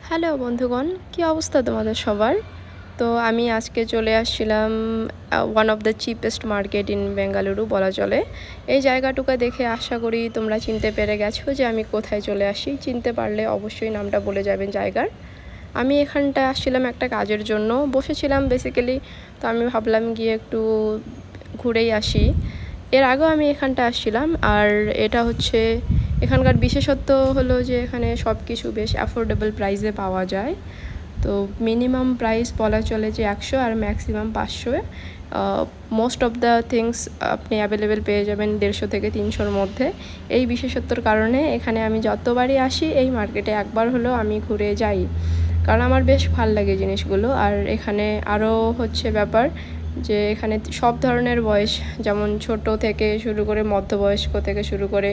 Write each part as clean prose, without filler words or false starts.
Hello বন্ধুগণ, কি অবস্থা তোমাদের সবার? তো আমি আজকে চলে আসছিলাম one of the cheapest market in Bengaluru বলা চলে। এই জায়গাটুকু দেখে আশা করি তোমরা চিনতে পেরে গেছো যে আমি কোথায় চলে আসি। চিনতে পারলে অবশ্যই নামটা বলে যাবেন জায়গার। আমি এখানটায় আসছিলাম একটা কাজের জন্য, বসেছিলাম বেসিক্যালি। তো আমি ভাবলাম গিয়ে একটু ঘুরেই আসি। এর আগেও আমি এখানটা আসছিলাম, আর এটা হচ্ছে এখানকার বিশেষত্ব হলো যে এখানে সব কিছু বেশ অ্যাফোর্ডেবল প্রাইসে পাওয়া যায়। তো মিনিমাম প্রাইস বলা চলে যে 100 আর maximum 500। Most of the things আপনি অ্যাভেলেবেল পেয়ে যাবেন 150 থেকে 300-র মধ্যে। এই বিশেষত্বর কারণে এখানে আমি যতবারই আসি এই মার্কেটে একবার হলেও আমি ঘুরে যাই, কারণ আমার বেশ ভাল লাগে জিনিসগুলো। আর এখানে আরও হচ্ছে ব্যাপার যে এখানে সব ধরনের বয়স, যেমন ছোট থেকে শুরু করে মধ্যবয়স্ক থেকে শুরু করে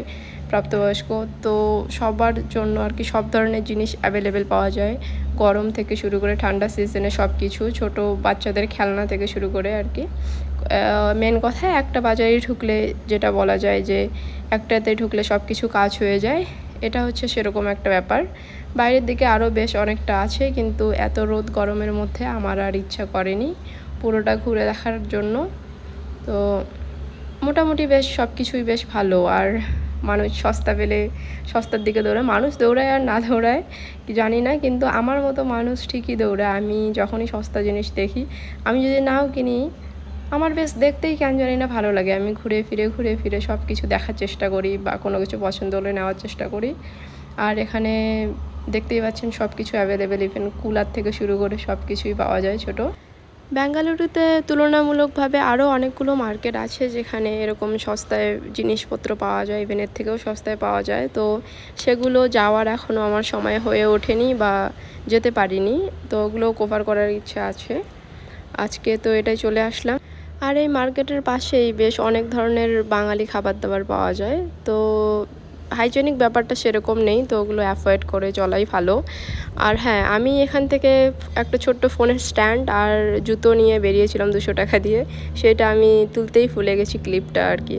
প্রাপ্তবয়স্ক, তো সবার জন্য আর কি সব ধরনের জিনিস অ্যাভেলেবেল পাওয়া যায়। গরম থেকে শুরু করে ঠান্ডা সিজনে সব কিছু, ছোট বাচ্চাদের খেলনা থেকে শুরু করে আর কি। মেন কথা, একটা বাজারে ঢুকলে যেটা বলা যায় যে একটাতে ঢুকলে সব কিছু কাজ হয়ে যায়, এটা হচ্ছে সেরকম একটা ব্যাপার। বাইরের দিকে আরও বেশ অনেকটা আছে, কিন্তু এত রোদ গরমের মধ্যে আমার আর ইচ্ছা করেনি পুরোটা ঘুরে দেখার জন্য। তো মোটামুটি বেশ সব কিছুই বেশ ভালো। আর মানুষ সস্তা পেলে সস্তার দিকে দৌড়ায়, মানুষ দৌড়ায় আর না দৌড়ায় কি জানি না, কিন্তু আমার মতো মানুষ ঠিকই দৌড়ায়। আমি যখনই সস্তা জিনিস দেখি, আমি যদি নাও কিনি, আমার বেশ দেখতেই কেন জানি না ভালো লাগে। আমি ঘুরে ফিরে সব কিছু দেখার চেষ্টা করি, বা কোনো কিছু পছন্দ হলে নেওয়ার চেষ্টা করি। আর এখানে দেখতেই পাচ্ছেন সব কিছু অ্যাভেলেবেল, ইভেন কুলার থেকে শুরু করে সব কিছুই পাওয়া যায় ছোটো। বেঙ্গালুরুতে তুলনামূলকভাবে আরও অনেকগুলো মার্কেট আছে যেখানে এরকম সস্তায় জিনিসপত্র পাওয়া যায়, ইভেন এর থেকেও সস্তায় পাওয়া যায়। তো সেগুলো যাওয়ার এখনও আমার সময় হয়ে ওঠেনি বা যেতে পারিনি, তো ওগুলো কভার করার ইচ্ছা আছে। আজকে তো এটাই চলে আসলাম। আর এই মার্কেটের পাশেই বেশ অনেক ধরনের বাঙালি খাবার দাবার পাওয়া যায়। তো হাইজেনিক ব্যাপারটা সেরকম নেই, তো ওগুলো অ্যাভয়েড করে চলাই ভালো। আর হ্যাঁ, আমি এখান থেকে একটা ছোট্ট ফোনের স্ট্যান্ড আর জুতো নিয়ে বেরিয়েছিলাম 200 টাকা দিয়ে। সেটা আমি তুলতেই ভুলে গেছি ক্লিপটা আর কি।